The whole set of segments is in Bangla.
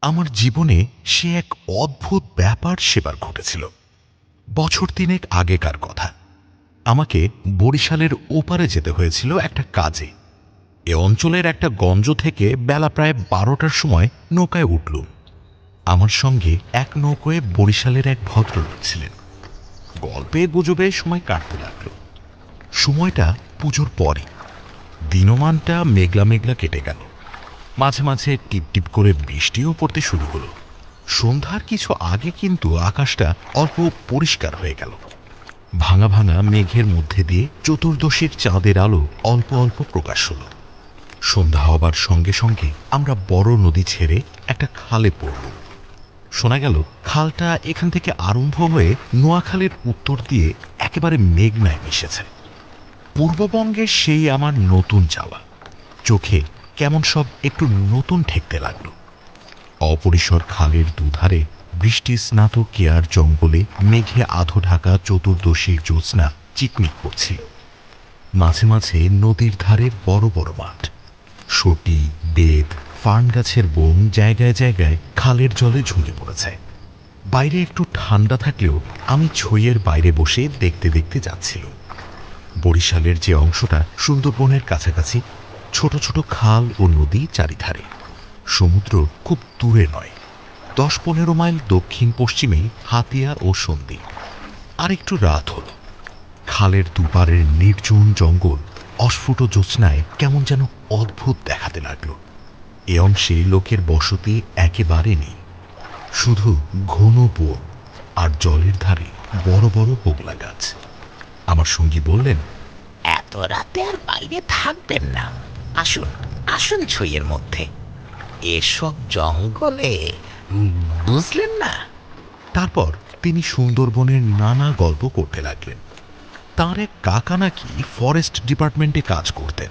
আমার জীবনে সে এক অদ্ভুত ব্যাপার সেবার ঘটেছিল। বছর তিনেক আগেকার কথা। আমাকে বরিশালের ওপারে যেতে হয়েছিল একটা কাজে। এ অঞ্চলের একটা গঞ্জ থেকে বেলা প্রায় 12টার সময় নৌকায় উঠলুম। আমার সঙ্গে এক নৌকোয় বরিশালের এক ভদ্রলোক ছিলেন। গল্পে গুজবে সময় কাটতে লাগলো। সময়টা পুজোর পরে। দিনমানটা মেঘলা মেঘলা কেটে গেল। মাঝে মাঝে টিপটিপ করে বৃষ্টিও পড়তে শুরু হলো। সন্ধ্যার কিছু আগে কিন্তু আকাশটা অল্প পরিষ্কার হয়ে গেল। ভাঙা ভাঙা মেঘের মধ্যে দিয়ে চতুর্দশীর চাঁদের আলো অল্প অল্প প্রকাশ হলো। সন্ধ্যা হবার সঙ্গে সঙ্গে আমরা বড় নদী ছেড়ে একটা খালে পড়ল। শোনা গেল খালটা এখান থেকে আরম্ভ হয়ে নোয়াখালীর উত্তর দিয়ে একেবারে মেঘনায় মিশেছে। পূর্ববঙ্গের সেই আমার নতুন যাওয়া। চোখে কেমন সব একটু নতুন ঠেকতে লাগলো। অপরিসর খালের দুধারে বৃষ্টি স্নাত কেয়ার জঙ্গলে মেঘে আধো ঢাকা চতুর্দশীর জ্যোৎস্না চিকমিক করছিল। মাঝে মাঝে নদীর ধারে বড় বড় মাঠ, সটি, বেত, ফার্ন গাছের বন জায়গায় জায়গায় খালের জলে ঝুঁকে পড়েছে। বাইরে একটু ঠান্ডা থাকলেও আমি ছইয়ের বাইরে বসে দেখতে দেখতে যাচ্ছিল। বরিশালের যে অংশটা সুন্দরবনের কাছাকাছি, ছোট ছোট খাল ও নদী চারিধারে। সমুদ্র খুব দূরে নয়, 10-15 মাইল দক্ষিণ পশ্চিমেই হাতিয়া ও সন্দ্বীপ। আর একটু রাত হল। খালের দুপারের নির্জন জঙ্গল অস্ফুট জ্যোৎস্নায় কেমন যেন অদ্ভুত দেখাতে লাগলো। এ অংশে লোকের বসতি একেবারে নেই, শুধু ঘন বন আর জলের ধারে বড় বড় হোগলা গাছ। আমার সঙ্গী বললেন, এত রাতে আর বাইরে থাকবেন না, আসুন আসুন ছইয়ের মধ্যে। এসব জঙ্গলে বুঝলেন না। তারপর তিনি সুন্দরবনের নানা গল্প করতে লাগলেন। তাঁর এক কাকা নাকি ফরেস্ট ডিপার্টমেন্টে কাজ করতেন।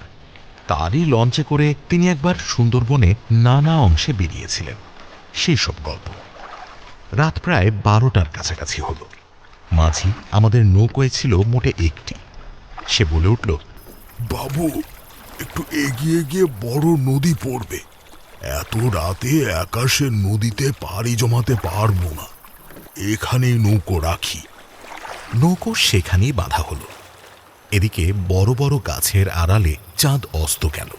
তারই লঞ্চে করে তিনি একবার সুন্দরবনে নানা অংশে বেরিয়েছিলেন। সেই সব গল্প। রাত প্রায় 12টার কাছাকাছি হল। মাঝি আমাদের নৌকোয় ছিল মোটে একটি। সে বলে উঠল, বাবু, একটু এগিয়ে গিয়ে বড় নদী পড়বে। এত রাতে আকাশের নদীতে পাড়ি জমাতে পারবো না, এখানেই নৌকো রাখি। নৌকো সেখানেই বাঁধা হল। এদিকে বড় বড় গাছের আড়ালে চাঁদ অস্ত গেল।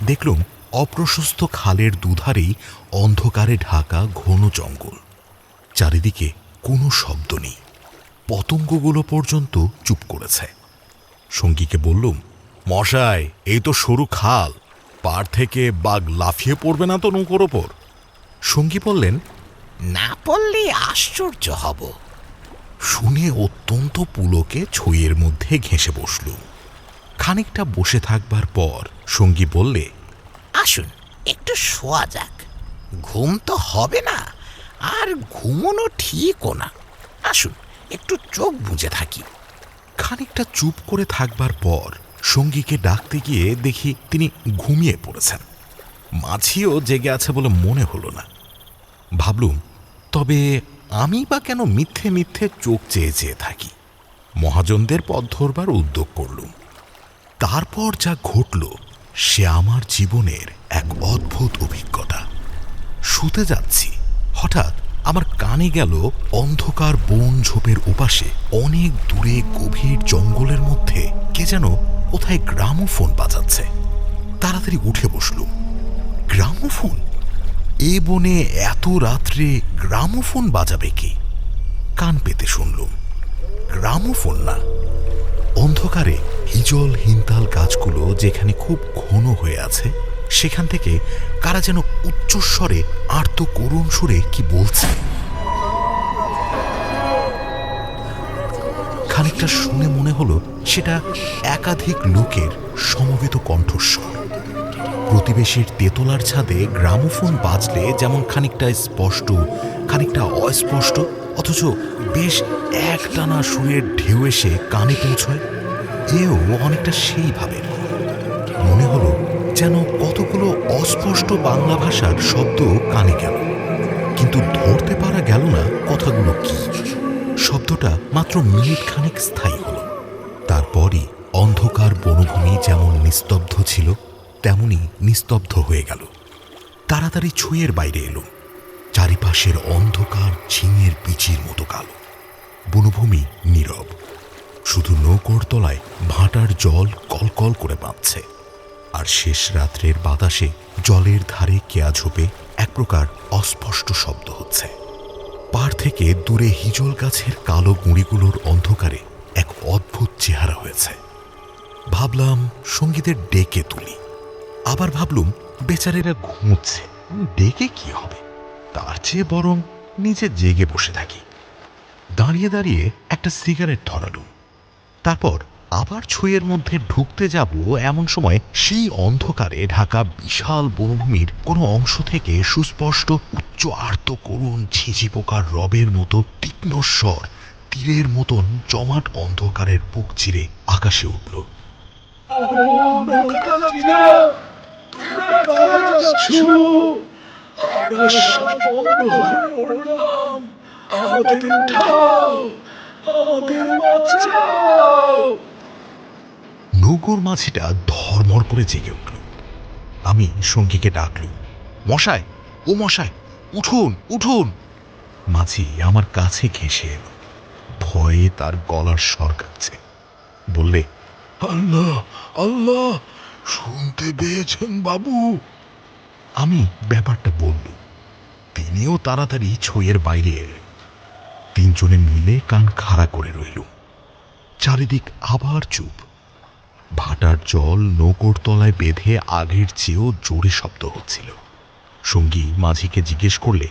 দেখলুম অপ্রশস্ত খালের দুধারেই অন্ধকারে ঢাকা ঘন জঙ্গল। চারিদিকে কোনো শব্দ নেই। পতঙ্গগুলো পর্যন্ত চুপ করেছে। সঙ্গীকে বললুম, মশাই, এই তো সরু খাল, পার থেকে বাঘ লাফিয়ে পড়বে না তো নৌকোর ওপর? সঙ্গী বললেন, না পড়লে আশ্চর্য হব। শুনে অত্যন্ত পুলকে ছইয়ের মধ্যে ঘেঁষে বসলুম। খানিকটা বসে থাকবার পর সঙ্গী বললে, আসুন একটু শোয়া যাক। ঘুম তো হবে না, আর ঘুমোনো ঠিকও না। আসুন একটু চোখ বুজে থাকি। খানিকটা চুপ করে থাকবার পর সঙ্গীকে ডাকতে গিয়ে দেখি তিনি ঘুমিয়ে পড়েছেন। মাঝিও জেগে আছে বলে মনে হলো না। ভাবলুম, তবে আমি বা কেন মিথ্যে মিথ্যে চোখ চেয়ে চেয়ে থাকি। মহাজনদের পথ ধরবার উদ্যোগ করলুম। তারপর যা ঘটল সে আমার জীবনের এক অদ্ভুত অভিজ্ঞতা। শুতে যাচ্ছি, হঠাৎ আমার কানে গেল অন্ধকার বন ঝোপের ওপাশে অনেক দূরে গভীর জঙ্গলের মধ্যে কে যেন কোথায় গ্রামোফোন বাজাচ্ছে। তাড়াতাড়ি উঠে বসলুম। গ্রামোফোন? এ বনে এত রাত্রে গ্রামোফোন বাজাবে কি? কান পেতে শুনলুম, গ্রামোফোন না। অন্ধকারে হিজল হিমতাল গাছগুলো যেখানে খুব ঘন হয়ে আছে, সেখান থেকে কারা যেন উচ্চস্বরে আর্ত করুণ সুরে কি বলছে। খানিকটা শুনে মনে হলো সেটা একাধিক লোকের সমবেত কণ্ঠস্বর। প্রতিবেশীর তেতলার ছাদে গ্রামোফোন বাজলে যেমন খানিকটা স্পষ্ট, খানিকটা অস্পষ্ট, অথচ বেশ একটানা সুরের ঢেউ এসে কানে পৌঁছয়, এও অনেকটা সেইভাবে। মনে হলো যেন কতগুলো অস্পষ্ট বাংলা ভাষার শব্দ কানে গেল, কিন্তু ধরতে পারা গেল না কথাগুলো কি। শব্দটা মাত্র মিনিট খানেক স্থায়ী হল। তারপরই অন্ধকার বনভূমি যেমন নিস্তব্ধ ছিল তেমনি নিস্তব্ধ হয়ে গেল। তাড়াতাড়ি ছুঁয়ের বাইরে এলো। চারিপাশের অন্ধকার ঝিঙের পিচির মতো কালো। বনভূমি নীরব, শুধু নৌকোর তলায় ভাটার জল কলকল করে বাঁধছে। আর শেষ রাত্রের বাতাসে জলের ধারে কেয়া ঝোপে এক প্রকার অস্পষ্ট শব্দ হচ্ছে। পাড় থেকে দূরে হিজল গাছের কালো গুঁড়িগুলোর অন্ধকারে এক অদ্ভুত চেহারা হয়েছে। ভাবলাম সঙ্গীদের ডেকে তুলি, আবার ভাবলুম বেচারেরা ঘুমোচ্ছে, ডেকে কি হবে, তার চেয়ে বরং নিচে জেগে বসে থাকি। দাঁড়িয়ে দাঁড়িয়ে একটা সিগারেট ধরালুম, তারপর আবার ছুঁয়ের মধ্যে ঢুকতে যাব এমন সময় সেই অন্ধকারে ঢাকা বিশাল বনভূমির কোনো অংশ থেকে সুস্পষ্ট উচ্চ আর্ত করুণ ঝিঝি পোকার রবের মতো তীক্ষ্ণ স্বর তীরের মতন জমাট অন্ধকারের বুক চিরে আকাশে উঠল। নৌকোর মাঝিটা ধর্মর করে জেগে উঠল। আমি সঙ্গীকে ডাকলুম, মশাই, ও মশাই, উঠুন উঠুন। মাঝি আমার কাছে ঘেঁষে এলো, ভয়ে তার গলার স্বর কাঁপছে। বললে, আল্লাহ আল্লাহ, শুনতে পেয়েছেন বাবু? আমি ব্যাপারটা বললুম। তিনিও তাড়াতাড়ি ছইয়ের বাইরে এলেন। তিনজনে মিলে কান খাড়া করে রইলুম। চারিদিক আবার চুপ। ভাটার জল নৌকোর তলায় বেঁধে আগের চেয়েও জোরে শব্দ হচ্ছিল। সঙ্গী মাঝিকে জিজ্ঞেস করলে,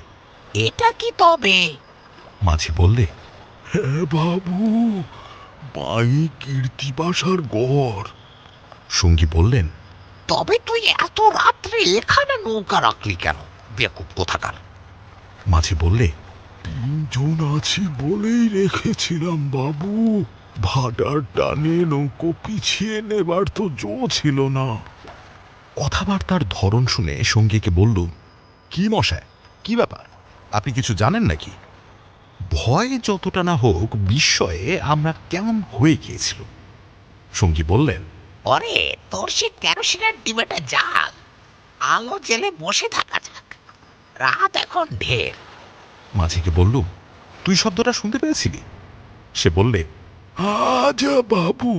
এটা কি তবে? মাঝি বললে, হ্যাঁ বাবু, বাই কীর্তিবাসার গড়। সঙ্গী বললেন, তবে তুই এত রাত্রে এখানে নৌকা রাখলি কেন, বেকুব কোথাকার? মাঝি বললে, তিনজন আছি বলেই রেখেছিলাম বাবু, ভাটার টানে নৌকো পিছিয়ে নেবার তো জো ছিল না। কথাবার্তার ধরন শুনে সঙ্গীকে বললুম, কি মশায়, কি ব্যাপার, আপনি কিছু জানেন নাকি? ভয় যতটা না হোক বিস্ময়ে আমরা কেমন হয়ে গিয়েছিল। সঙ্গী বললেন, ওরে, তোর সে কেরোসিনের ডিবেটা জাল, আলো জেলে বসে থাকা যাক, রাত এখন ঢের। মাঝিকে বললুম, তুই শব্দটা শুনতে পেয়েছিলি? সে বললে, আজা বাবু,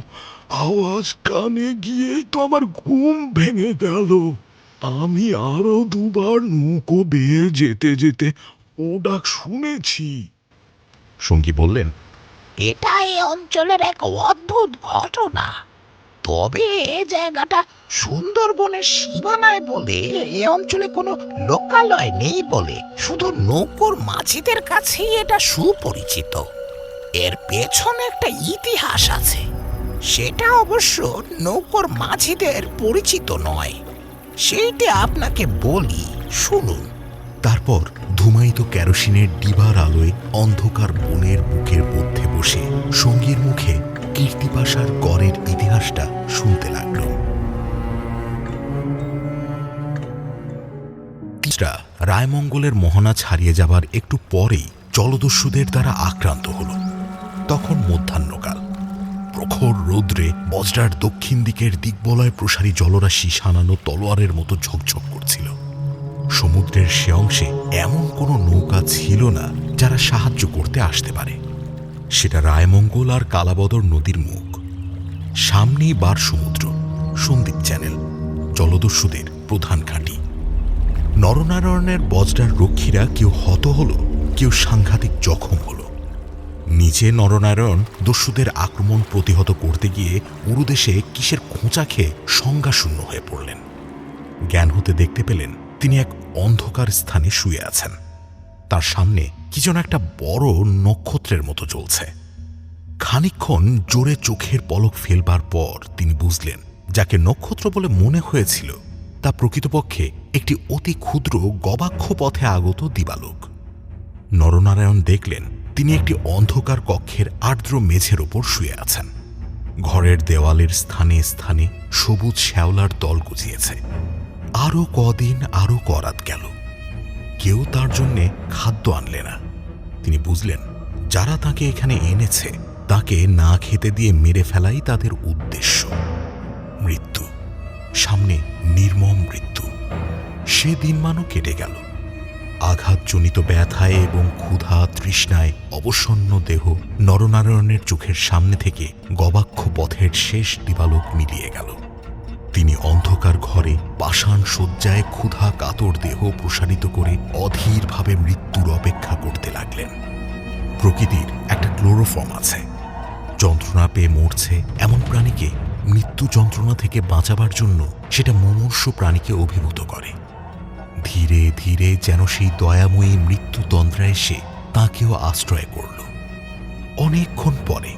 আওয়াজ কানে গিয়েই তো আমার ঘুম ভেঙে গেল। আমি আরো দুবার নৌকো বেয়ে যেতে যেতে ও ডাক শুনেছি। সঙ্গী বললেন, এটা এই অঞ্চলের এক অদ্ভুত ঘটনা। তবে এ জায়গাটা সুন্দরবনের সীমানায় বলে এ অঞ্চলে কোনো লোকালয় নেই বলে শুধু নৌকোর মাঝিদের কাছেই এটা সুপরিচিত। এর পেছনে একটা ইতিহাস আছে, সেটা অবশ্য নৌকোর মাঝিদের পরিচিত নয়। সেইটা আপনাকে বলি, শুনুন। তারপর ধুমায়িত কেরোসিনের ডিবার আলোয় অন্ধকার বনের বুকের মধ্যে বসে সঙ্গীর মুখে কীর্তিপাশার গড়ের ইতিহাসটা শুনতে লাগল। রায়মঙ্গলের মোহনা ছাড়িয়ে যাবার একটু পরেই জলদস্যুদের দ্বারা আক্রান্ত হল। তখন মধ্যাহ্নকাল। প্রখর রৌদ্রে বজ্রার দক্ষিণ দিকের দিকবলয় প্রসারী জলরাশি সানানো তলোয়ারের মতো ঝকঝক করছিল। সমুদ্রের সে অংশে এমন কোনো নৌকা ছিল না যারা সাহায্য করতে আসতে পারে। সেটা রায়মঙ্গল আর কালাবদর নদীর মুখ। সামনেই বার সমুদ্র, সন্দ্বীপ চ্যানেল, জলদস্যুদের প্রধান ঘাঁটি। নরনারায়ণের বজ্রার রক্ষীরা কেউ হত হল, কেউ সাংঘাতিক জখম হল। নিচে নরনারায়ণ দস্যুদের আক্রমণ প্রতিহত করতে গিয়ে উরুদেশে কিসের খোঁচা খেয়ে সংজ্ঞাশূন্য হয়ে পড়লেন। জ্ঞান হতে দেখতে পেলেন তিনি এক অন্ধকার স্থানে শুয়ে আছেন। তার সামনে কি যেন একটা বড় নক্ষত্রের মতো জ্বলছে। খানিকক্ষণ জোরে চোখের পলক ফেলবার পর তিনি বুঝলেন যাকে নক্ষত্র বলে মনে হয়েছিল তা প্রকৃতপক্ষে একটি অতি ক্ষুদ্র গবাক্ষ পথে আগত দিবালোক। নরনারায়ণ দেখলেন তিনি একটি অন্ধকার কক্ষের আর্দ্র মেঝের ওপর শুয়ে আছেন। ঘরের দেওয়ালের স্থানে স্থানে সবুজ শ্যাওলার দল গজিয়েছে। আরো কদিন, আরো করাত গেল, কেউ তার জন্যে খাদ্য আনলে না। তিনি বুঝলেন যারা তাকে এখানে এনেছে তাকে না খেতে দিয়ে মেরে ফেলাই তাদের উদ্দেশ্য। মৃত্যু, সামনে নির্মম মৃত্যু। সে দিনমানও কেটে গেল। আঘাতজনিত ব্যথায় এবং ক্ষুধা তৃষ্ণায় অবসন্ন দেহ নরনারায়ণের চোখের সামনে থেকে গবাক্ষ পথের শেষ দিবালোক মিলিয়ে গেল। তিনি অন্ধকার ঘরে পাষাণ শয্যায় ক্ষুধা কাতর দেহ প্রসারিত করে অধীরভাবে মৃত্যুর অপেক্ষা করতে লাগলেন। প্রকৃতির একটা ক্লোরোফর্ম আছে, যন্ত্রণা পেয়ে মরছে এমন প্রাণীকে মৃত্যু যন্ত্রণা থেকে বাঁচাবার জন্য সেটা মুমূর্ষু প্রাণীকে অভিভূত করে। ধীরে ধীরে যেন সেই দয়াময়ী মৃত্যুতন্দ্রা এসে তাঁকেও আশ্রয় করল। অনেকক্ষণ পরে,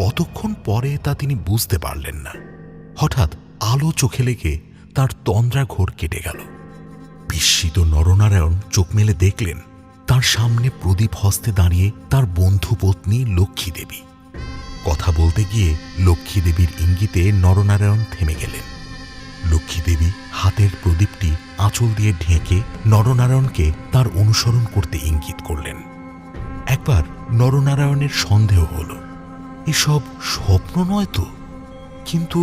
কতক্ষণ পরে তা তিনি বুঝতে পারলেন না, হঠাৎ আলো চোখে লেগে তার তন্দ্রা ঘোর কেটে গেল। বিস্মিত নরনারায়ণ চোখ মেলে দেখলেন তার সামনে প্রদীপ হস্তে দাঁড়িয়ে তার বন্ধু পত্নী লক্ষ্মী দেবী। কথা বলতে গিয়ে লক্ষ্মী দেবীর ইঙ্গিতে নরনারায়ণ থেমে গেলেন। লক্ষ্মী দেবী হাতের প্রদীপটি আঁচল দিয়ে ঢেকে নরনারায়ণকে তার অনুসরণ করতে ইঙ্গিত করলেন। একবার নরনারায়ণের সন্দেহ হল, এসব স্বপ্ন নয় তো। কিন্তু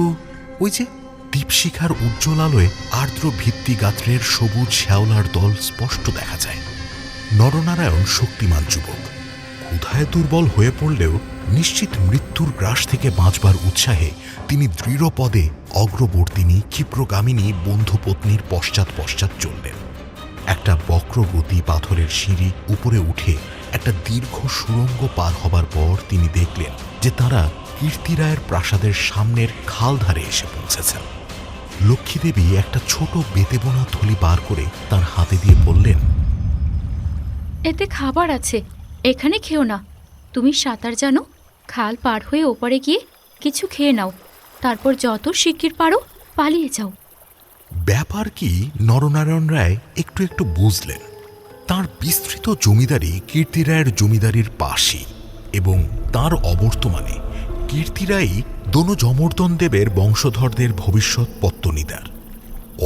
ওই যে দীপশিখার উজ্জ্বল আলোয় আর্দ্র ভিত্তিগাত্রের সবুজ শ্যাওলার দল স্পষ্ট দেখা যায়। নরনারায়ণ শক্তিমান যুবক, ক্ষুধায় দুর্বল হয়ে পড়লেও নিশ্চিত মৃত্যুর গ্রাস থেকে বাঁচবার উৎসাহে তিনি দৃঢ়পদে অগ্রবর্তিনী ক্ষিপ্রগামিনী বন্ধুপত্নীর পশ্চাৎ পশ্চাৎ চললেন। একটা বক্রগতি পাথরের সিঁড়ি উপরে উঠে একটা দীর্ঘ সুড়ঙ্গ পার হবার পর তিনি দেখলেন যে তারা কীর্তিরায়ের প্রাসাদের সামনের খাল ধারে এসে পৌঁছেছেন। লক্ষ্মীদেবী একটা ছোট বেতে বোনা থলি বার করে তার হাতে দিয়ে বললেন, এতে খাবার আছে, এখানে খেও না। তুমি সাঁতার জানো, খাল পার হয়ে ওপারে গিয়ে কিছু খেয়ে নাও, তারপর যত শিগগির পারো পালিয়ে যাও। ব্যাপার কি নরনারায়ণ রায় একটু একটু বুঝলেন। তার বিস্তৃত জমিদারি কীর্তিরায়ের জমিদারির পাশেই এবং তার অবর্তমানে কীর্তিরায়ই দোনো যমর্দন দেবের বংশধরদের ভবিষ্যৎ পত্তনিদার।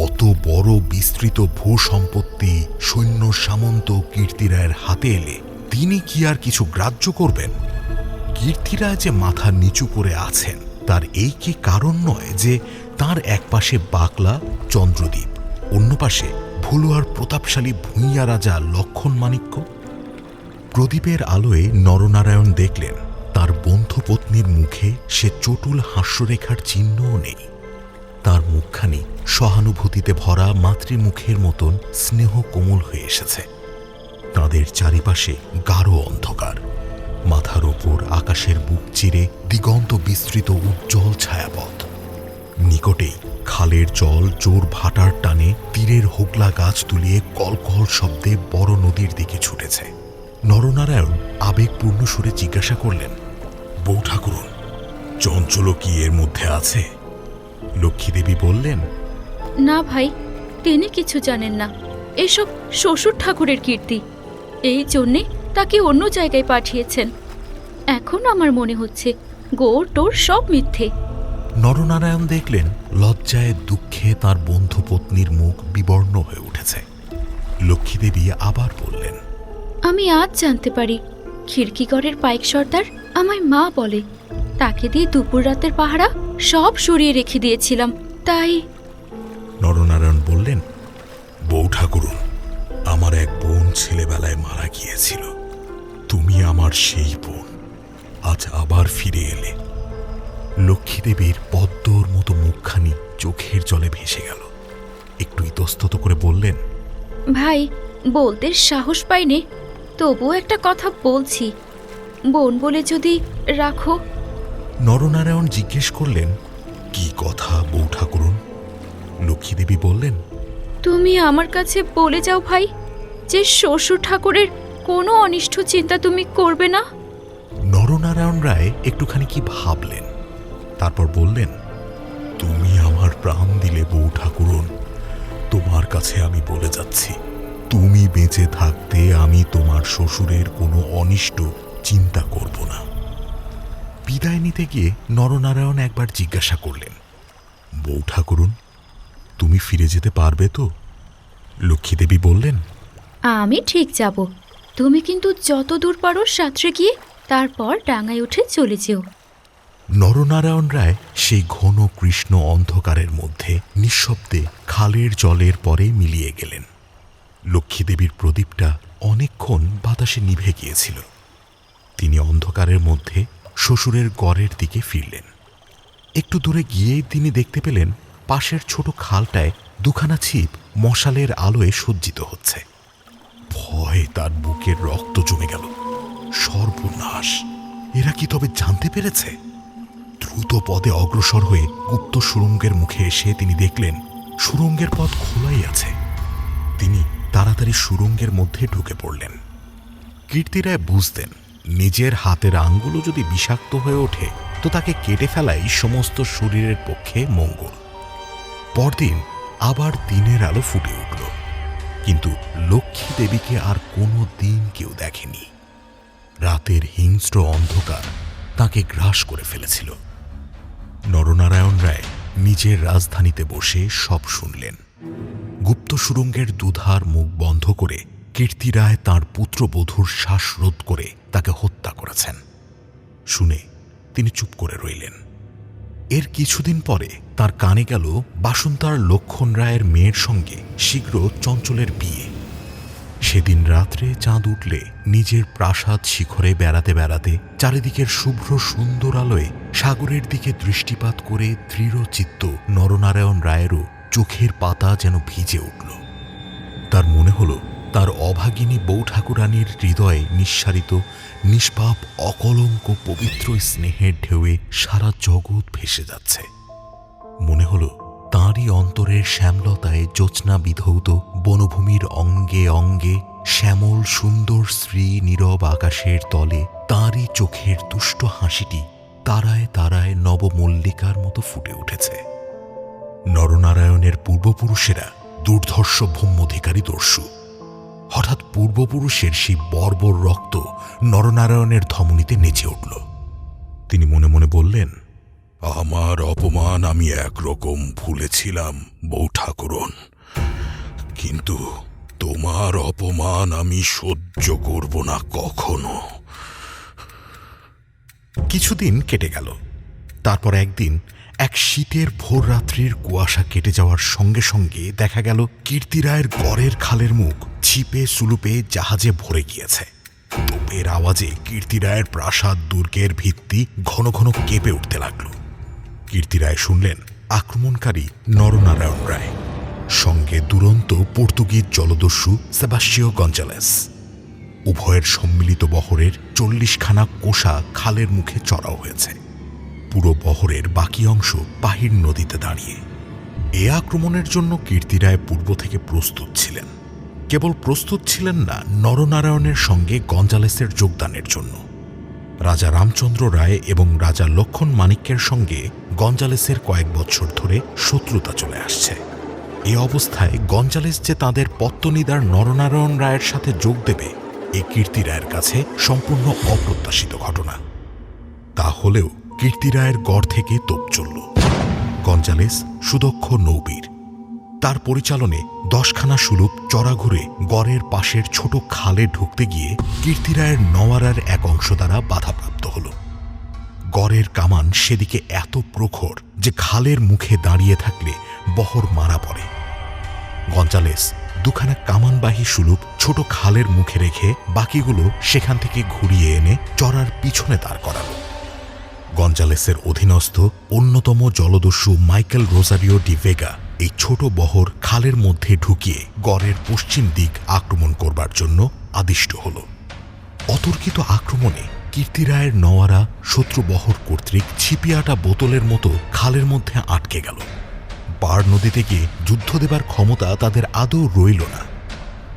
অত বড় বিস্তৃত ভূসম্পত্তি সৈন্য সামন্ত কীর্তিরায়ের হাতে এলে তিনি কি আর কিছু গ্রাহ্য করবেন? কীর্তিরায় যে মাথা নিচু করে আছেন তার এই কি কারণ নয় যে তার এক পাশে বাকলা চন্দ্রদ্বীপ, অন্য পাশে ভুলুয়ার প্রতাপশালী ভূঁইয়া রাজা লক্ষণমাণিক্য? প্রদীপের আলোয় নরনারায়ণ দেখলেন তার বন্ধুপত্নীর মুখে সে চটুল হাস্যরেখার চিহ্নও নেই। তার মুখখানি সহানুভূতিতে ভরা মাতৃমুখের মতন স্নেহ কোমল হয়ে এসেছে। তাদের চারিপাশে গাঢ় অন্ধকার, মাথার ওপর আকাশের বুক চিরে দিগন্ত বিস্তৃত উজ্জ্বল ছায়াপথ। নিকটেই খালের জল জোর ভাটার টানে তীরের হোগলা গাছ তুলিয়ে কলকল শব্দে বড় নদীর দিকে ছুটেছে। নরনারায়ণ আবেগপূর্ণ সুরে জিজ্ঞাসা করলেন, বউ ঠাকুরন, চঞ্চল কি এর মধ্যে আছে? লক্ষ্মীদেবী বললেন, না ভাই, তিনি কিছু জানেন না। এসব শ্বশুর ঠাকুরের কীর্তি, এই জন্যে তাকে অন্য জায়গায় পাঠিয়েছেন। এখন আমার মনে হচ্ছে গোর টোর সব মিথ্যে। নরনারায়ণ দেখলেন লজ্জায় দুঃখে তার বন্ধুপত্নীর মুখ বিবর্ণ হয়ে উঠেছে। লক্ষ্মীদেবী আবার বললেন, আমি আজ জানতে পারি খিড়কিগড়ের পাইক সর্দার আমায় মা বলে। তাকে দিয়ে দুপুর রাতের পাহারা সব সরিয়ে রেখে দিয়েছিলাম, তাই। নরনারায়ণ বললেন, বউ ঠাকুরুন, আমার এক বোন ছেলেবেলায় মারা গিয়েছিল। তুমি আমার সেই বোন, আজ আবার ফিরে এলে। লক্ষ্মীদেবীর পদ্মর মতো মুখখানি চোখের জলে ভেসে গেল। একটু ইতস্তত করে বললেন, ভাই, বলতে সাহস পাইনে, তবুও একটা কথা বলছি, বোন বলে যদি রাখো। নরনারায়ণ জিজ্ঞেস করলেন, কি কথা বউ ঠাকুরুন? লক্ষ্মীদেবী বললেন, তুমি আমার কাছে বলে যাও ভাই যে শ্বশুর ঠাকুরের কোনো অনিষ্ট চিন্তা তুমি করবে না। নরনারায়ণ রায় একটুখানি কি ভাবলেন, তারপর বললেন, তুমি আমার প্রাণ দিলে বউ ঠাকুরন, তোমার কাছে আমি বলে যাচ্ছি, তুমি বেঁচে থাকতে আমি তোমার শ্বশুরের কোনো অনিষ্ট চিন্তা করব না। বিদায় নিতে গিয়ে নরনারায়ণ একবার জিজ্ঞাসা করলেন, বউ ঠাকুরন, তুমি ফিরে যেতে পারবে তো? লক্ষ্মীদেবী বললেন, আমি ঠিক যাব, তুমি কিন্তু যত দূর পারো সাঁতরে গিয়ে তারপর ডাঙায় উঠে চলে যেও। নরনারায়ণ রায় সেই ঘন কৃষ্ণ অন্ধকারের মধ্যে নিঃশব্দে খালের জলের পরে মিলিয়ে গেলেন। লক্ষ্মীদেবীর প্রদীপটা অনেকক্ষণ বাতাসে নিভে গিয়েছিল। তিনি অন্ধকারের মধ্যে শ্বশুরের গড়ের দিকে ফিরলেন। একটু দূরে গিয়েই তিনি দেখতে পেলেন পাশের ছোট খালটায় দুখানা ছিপ মশালের আলোয় সজ্জিত হচ্ছে। ভয়ে তার বুকের রক্ত জমে গেল। সর্বনাশ! এরা কি তবে জানতে পেরেছে? দ্রুত পদে অগ্রসর হয়ে গুপ্ত সুড়ঙ্গের মুখে এসে তিনি দেখলেন সুড়ঙ্গের পথ খোলাই আছে। তিনি তাড়াতাড়ি সুড়ঙ্গের মধ্যে ঢুকে পড়লেন। কীর্তি রায় বুঝতেন নিজের হাতের আঙ্গুলও যদি বিষাক্ত হয়ে ওঠে তো তাকে কেটে ফেলাই সমস্ত শরীরের পক্ষে মঙ্গল। পরদিন আবার দিনের আলো ফুটে উঠল, কিন্তু লক্ষ্মী দেবীকে আর কোনো দিন কেউ দেখেনি। রাতের হিংস্র অন্ধকার তাকে গ্রাস করে ফেলেছিল। নরনারায়ণ রায় নিজের রাজধানীতে বসে সব শুনলেন। গুপ্ত সুড়ঙ্গের দুধার মুখ বন্ধ করে কীর্তি রায় তাঁর পুত্রবধূর শ্বাসরোধ করে তাকে হত্যা করেছেন। শুনে তিনি চুপ করে রইলেন। এর কিছুদিন পরে তার কানে গেল বাসন্তার লক্ষণ রায়ের মেয়ের সঙ্গে শীঘ্র চঞ্চলের বিয়ে। সেদিন রাত্রে চাঁদ উঠলে নিজের প্রাসাদ শিখরে বেড়াতে বেড়াতে চারিদিকের শুভ্র সুন্দর আলোয় সাগরের দিকে দৃষ্টিপাত করে দৃঢ়চিত্ত নরনারায়ণ রায়েরও চোখের পাতা যেন ভিজে উঠল। তার মনে হল তার অভাগিনী বউ ঠাকুরানীর হৃদয়ে নিঃসারিত নিষ্পাপ অকলঙ্ক পবিত্র স্নেহের ঢেউয়ে সারা জগৎ ভেসে যাচ্ছে। মনে হল তাঁরই অন্তরের শ্যামলতায় জ্যোৎস্না বিধৌত বনভূমির অঙ্গে অঙ্গে শ্যামল সুন্দর শ্রী নীরব আকাশের তলে তাঁরই চোখের দুষ্ট হাসিটি তারায় তারায় নবমল্লিকার মতো ফুটে উঠেছে। নরনারায়ণের পূর্বপুরুষেরা দুর্ধর্ষ ভূম্যধিকারী দস্যু। হঠাৎ পূর্বপুরুষের সেই বর্বর রক্ত নরনারায়ণের ধমনীতে নেচে উঠল। তিনি মনে মনে বললেন, আমার অপমান আমি একরকম ভুলেছিলাম বউ ঠাকুরন, কিন্তু তোমার অপমান আমি সহ্য করব না কখনো। কিছুদিন কেটে গেল। তারপর একদিন এক শীতের ভোর রাত্রির কুয়াশা কেটে যাওয়ার সঙ্গে সঙ্গে দেখা গেল কীর্তি রায়ের গড়ের খালের মুখ ছিপে সুলুপে জাহাজে ভরে গিয়েছে। তোপের আওয়াজে কীর্তি রায়ের প্রাসাদ দুর্গের ভিত্তি ঘন ঘন কেঁপে উঠতে লাগল। কীর্তি রায় শুনলেন আক্রমণকারী নরনারায়ণ রায়, সঙ্গে দুরন্ত পর্তুগিজ জলদস্যু সেবাস্টিও গঞ্জালেস। উভয়ের সম্মিলিত বহরের 40খানা কোষা খালের মুখে চড়াও হয়েছে। পুরো বহরের বাকি অংশ পাহির নদীতে দাঁড়িয়ে। এ আক্রমণের জন্য কীর্তি রায় পূর্ব থেকে প্রস্তুত ছিলেন। কেবল প্রস্তুত ছিলেন না নরনারায়ণের সঙ্গে গঞ্জালেসের যোগদানের জন্য। রাজা রামচন্দ্র রায় এবং রাজা লক্ষণ মাণিক্যের সঙ্গে গঞ্জালেসের কয়েক বছর ধরে শত্রুতা চলে আসছে। এ অবস্থায় গঞ্জালেস যে তাঁদের পত্তনিদার নরনারায়ণ রায়ের সাথে যোগ দেবে, এ কীর্তি রায়ের কাছে সম্পূর্ণ অপ্রত্যাশিত ঘটনা। তা হলেও কীর্তি রায়ের গড় থেকে তোপ চলল। গঞ্জালেস সুদক্ষ নৌবীর। তার পরিচালনে 10খানা সুলুপ চড়া ঘুরে গড়ের পাশের ছোট খালে ঢুকতে গিয়ে কীর্তি রায়ের নওয়ারার এক অংশ দ্বারা বাধাপ্রাপ্ত হল। গড়ের কামান সেদিকে এত প্রখর যে খালের মুখে দাঁড়িয়ে থাকলে বহর মারা পড়ে। গঞ্জালেস দুখানা কামানবাহী সুলুপ ছোট খালের মুখে রেখে বাকিগুলো সেখান থেকে ঘুরিয়ে এনে চড়ার পিছনে দাঁড় করালো। গঞ্জালেসের অধীনস্থ অন্যতম জলদস্যু মাইকেল রোজারিও ডি ভেগা এই ছোট বহর খালের মধ্যে ঢুকিয়ে গড়ের পশ্চিম দিক আক্রমণ করবার জন্য আদিষ্ট হল। অতর্কিত আক্রমণে কীর্তি রায়ের নওয়ারা শত্রু বহর কর্তৃক ছিপিয়াটা বোতলের মতো খালের মধ্যে আটকে গেল। বার নদীতে গিয়ে যুদ্ধ দেবার ক্ষমতা তাদের আদৌ রইল না।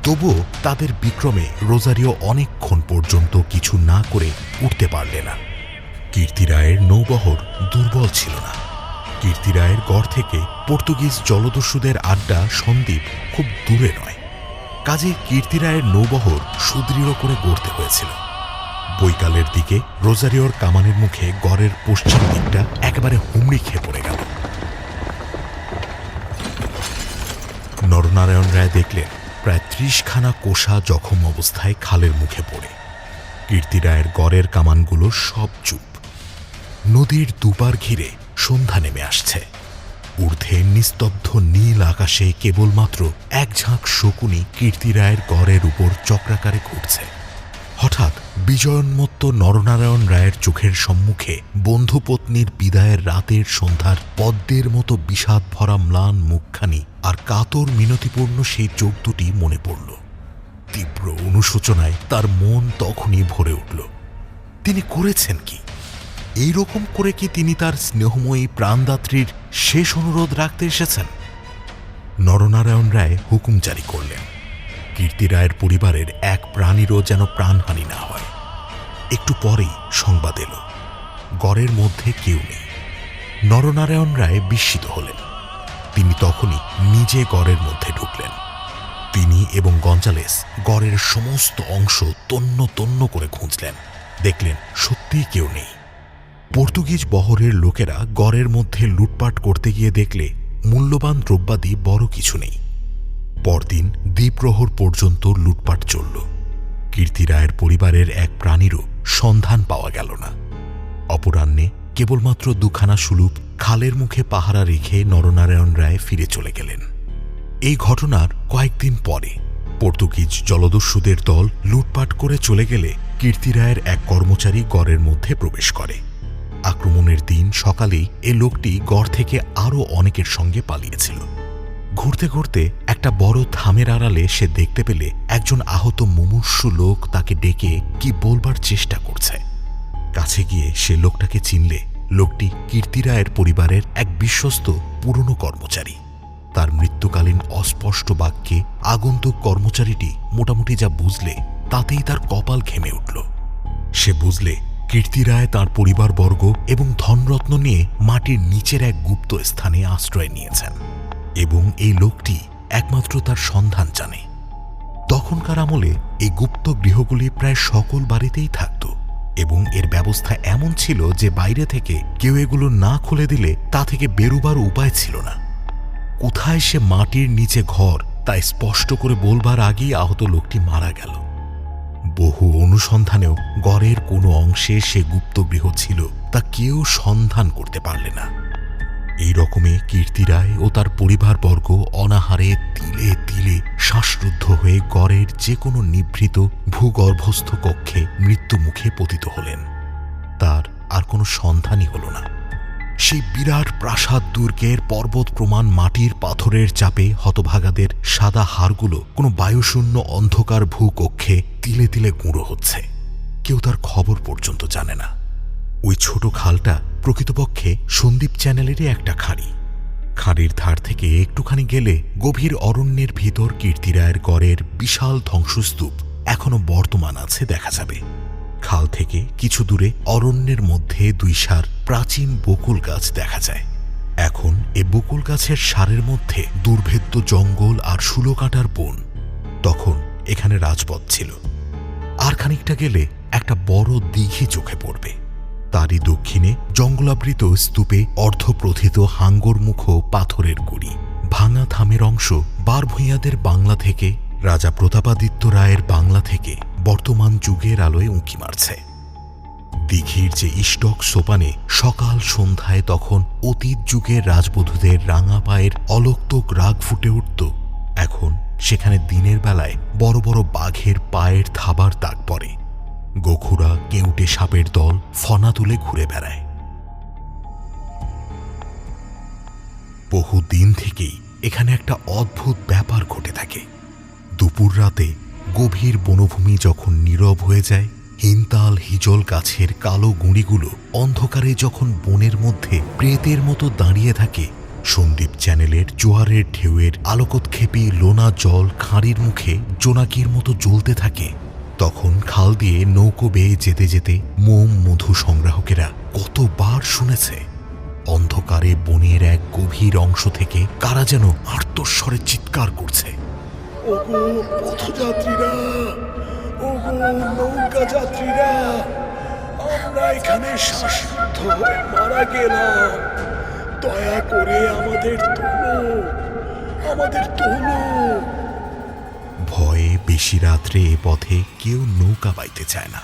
তবুও তাদের বিক্রমে রোজারিও অনেকক্ষণ পর্যন্ত কিছু না করে উঠতে পারলে না। কীর্তি রায়ের নৌবহর দুর্বল ছিল না। কীর্তি রায়ের গড় থেকে পর্তুগিজ জলদস্যুদের আড্ডা সন্দ্বীপ খুব দূরে নয়। কাজে কীর্তি রায়ের নৌবহর সুদৃঢ় করে গড়তে হয়েছিল। বৈকালের দিকে রোজারিওর কামানের মুখে গড়ের পশ্চিম দিকটা একেবারে হুমড়ি খেয়ে পড়ে গেল। নরনারায়ণ রায় দেখলেন প্রায় 30খানা কোষা জখম অবস্থায় খালের মুখে পড়ে। কীর্তি রায়ের গড়ের কামানগুলো সব চুপ। নদীর দুপার ঘিরে সন্ধ্যা নেমে আসছে। ঊর্ধ্বে নিস্তব্ধ নীল আকাশে কেবলমাত্র এক ঝাঁক শকুনি কীর্তি রায়ের গড়ের উপর চক্রাকারে ঘুরছে। হঠাৎ বিজয়োন্মত্ত নরনারায়ণ রায়ের চোখের সম্মুখে বন্ধুপত্নীর বিদায়ের রাতের সন্ধ্যার পদ্মের মতো বিষাদ ভরা ম্লান মুখখানি আর কাতর মিনতিপূর্ণ সেই চোখ দুটি মনে পড়ল। তীব্র অনুশোচনায় তার মন তখনই ভরে উঠল। তিনি করেছেন কি? এইরকম করে কি তিনি তার স্নেহময়ী প্রাণদাত্রীর শেষ অনুরোধ রাখতে এসেছেন? নরনারায়ণ রায় হুকুম জারি করলেন, কীর্তি রায়ের পরিবারের এক প্রাণীরও যেন প্রাণহানি না হয়। একটু পরেই সংবাদ এলো, গড়ের মধ্যে কেউ নেই। নরনারায়ণ রায় বিস্মিত হলেন। তিনি তখনই নিজে গড়ের মধ্যে ঢুকলেন। তিনি এবং গঞ্জালেস গড়ের সমস্ত অংশ তন্ন তন্ন করে খুঁজলেন। দেখলেন সত্যিই কেউ নেই। পর্তুগিজ বহরের লোকেরা গড়ের মধ্যে লুটপাট করতে গিয়ে দেখলে মূল্যবান দ্রব্যাদি বড় কিছু নেই। পরদিন দ্বীপ্রহর পর্যন্ত লুটপাট চলল। কীর্তি রায়ের পরিবারের এক প্রাণীরও সন্ধান পাওয়া গেল না। অপরাহ্নে কেবলমাত্র দুখানা সুলুপ খালের মুখে পাহারা রেখে নরনারায়ণ রায় ফিরে চলে গেলেন। এই ঘটনার কয়েকদিন পরে পর্তুগিজ জলদস্যুদের দল লুটপাট করে চলে গেলে কীর্তি রায়ের এক কর্মচারী গড়ের মধ্যে প্রবেশ করে। আক্রমণের দিন সকালেই এ লোকটি গড় থেকে আরও অনেকের সঙ্গে পালিয়েছিল। ঘুরতে ঘুরতে একটা বড় থামের আড়ালে সে দেখতে পেলে একজন আহত মুমূর্ষু লোক তাকে ডেকে কি বলবার চেষ্টা করছে। কাছে গিয়ে সে লোকটাকে চিনলে লোকটি কীর্তি রায়ের পরিবারের এক বিশ্বস্ত পুরনো কর্মচারী। তার মৃত্যুকালীন অস্পষ্ট বাক্যে আগন্তুক কর্মচারীটি মোটামুটি যা বুঝলে তাতেই তার কপাল ঘেমে উঠল। সে বুঝলে কীর্তি রায় তাঁর পরিবারবর্গ এবং ধনরত্ন নিয়ে মাটির নিচের এক গুপ্ত স্থানে আশ্রয় নিয়েছেন এবং এই লোকটি একমাত্র তার সন্ধান জানে। তখনকার আমলে এই গুপ্ত গৃহগুলি প্রায় সকল বাড়িতেই থাকত এবং এর ব্যবস্থা এমন ছিল যে বাইরে থেকে কেউ এগুলো না খুলে দিলে তা থেকে বেরোবার উপায় ছিল না। কোথায় সে মাটির নিচে ঘর তা স্পষ্ট করে বলবার আগেই আহত লোকটি মারা গেল। বহু অনুসন্ধানেও গড়ের কোনো অংশে সে গুপ্তগৃহ ছিল তা কেউ সন্ধান করতে পারলে না। এই রকমে কীর্তি রায় ও তার পরিবারবর্গ অনাহারে তিলে তিলে শ্বাসরুদ্ধ হয়ে গড়ের যে কোনো নিভৃত ভূগর্ভস্থ কক্ষে মৃত্যুমুখে পতিত হলেন। তার আর কোনো সন্ধানই হল না। সেই বিরাট প্রাসাদ দুর্গের পর্বত প্রমাণ মাটির পাথরের চাপে হতভাগাদের সাদা হাড়গুলো কোনো বায়ুশূন্য অন্ধকার ভূকক্ষে তিলে তিলে গুঁড়ো হচ্ছে। কেউ তার খবর পর্যন্ত জানে না। ওই ছোট খালটা প্রকৃতপক্ষে সন্দীপ চ্যানেলেরই একটা খাঁড়ি। খাঁড়ির ধার থেকে একটুখানি গেলে গভীর অরণ্যের ভিতর কীর্তি রায়ের গড়ের বিশাল ধ্বংসস্তূপ এখনো বর্তমান আছে দেখা যাবে। খাল থেকে কিছু দূরে অরণ্যের মধ্যে দুই সার প্রাচীন বকুল গাছ দেখা যায়। এখন এ বকুল গাছের সারের মধ্যে দুর্ভেদ্য জঙ্গল আর শুলোকাঁটার বন। তখন এখানে রাজপথ ছিল। আর খানিকটা গেলে একটা বড় দিঘি চোখে পড়বে। তারই দক্ষিণে জঙ্গলাবৃত স্তূপে অর্ধপ্রথিত হাঙ্গরমুখ পাথরের গুড়ি। ভাঙা থামের অংশ বারভূঁইয়াদের বাংলা থেকে, রাজা প্রতাপাদিত্য রায়ের বাংলা থেকে বর্তমান যুগের আলোয় উঁকি মারছে। দিঘির যে ইষ্টক সোপানে সকাল সন্ধ্যায় তখন অতীত যুগের রাজবধূদের রাঙা পায়ের অলোক্তক রাগ ফুটে উঠত, এখন সেখানে দিনের বেলায় বড় বড় বাঘের পায়ের থাবার দাগ পড়ে। গোখুরা কেউটে সাপের দল ফনা তুলে ঘুরে বেড়ায়। বহু দিন থেকেই এখানে একটা অদ্ভুত ব্যাপার ঘটে থাকে। দুপুর রাতে গভীর বনভূমি যখন নীরব হয়ে যায়, হিনতাল হিজল গাছের কালো গুঁড়িগুলো অন্ধকারে যখন বনের মধ্যে প্রেতের মতো দাঁড়িয়ে থাকে, সন্দীপ চ্যানেলের জোয়ারের ঢেউয়ের আলোকোৎক্ষেপী লোনা জল খাঁড়ির মুখে জোনাকির মতো জ্বলতে থাকে, তখন খাল দিয়ে নৌকো বেয়ে যেতে যেতে মোম মধু সংগ্রাহকেরা কতবার শুনেছে অন্ধকারে বনের এক গভীর অংশ থেকে কারা যেন আর্তস্বরে চিৎকার করছে, ওগো পথযাত্রীরা, ওগো নৌকা যাত্রীরা, আমরা এখানে শ্বাসরুদ্ধ হয়ে মারা গেলাম, দয়া করে আমাদের তোলো, আমাদের তোলো। ভয়ে বেশি রাত্রে এ পথে কেউ নৌকা বাইতে চায় না।